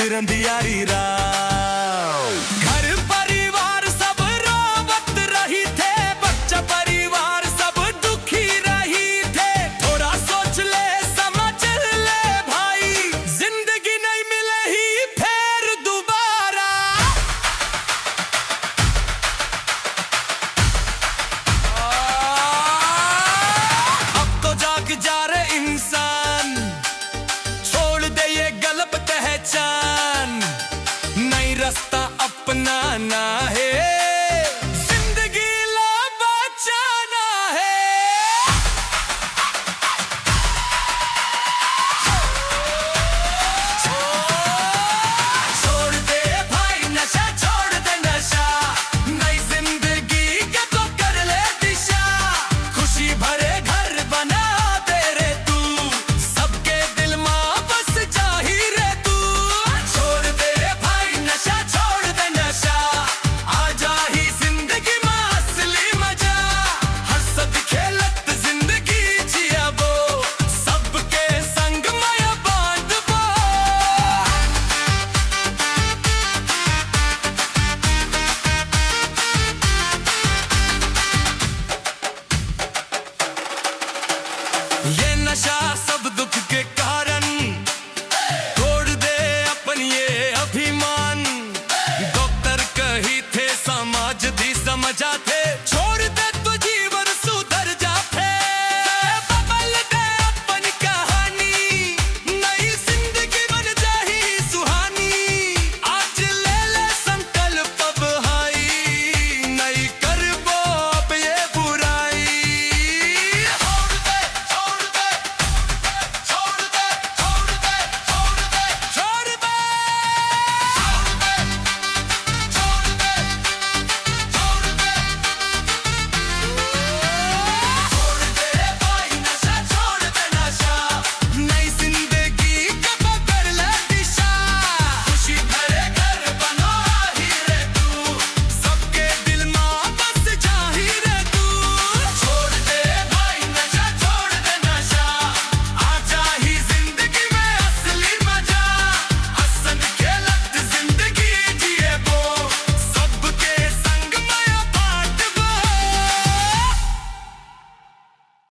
रंधियारी राव। घर परिवार सब रोवत रही थे, बच्चा परिवार सब दुखी रही थे। थोड़ा सोच ले समझ ले भाई, जिंदगी नहीं मिले ही फिर दोबारा। अब तो जाग जा रहे इंसान, छोड़ दे ये गलत पहचान।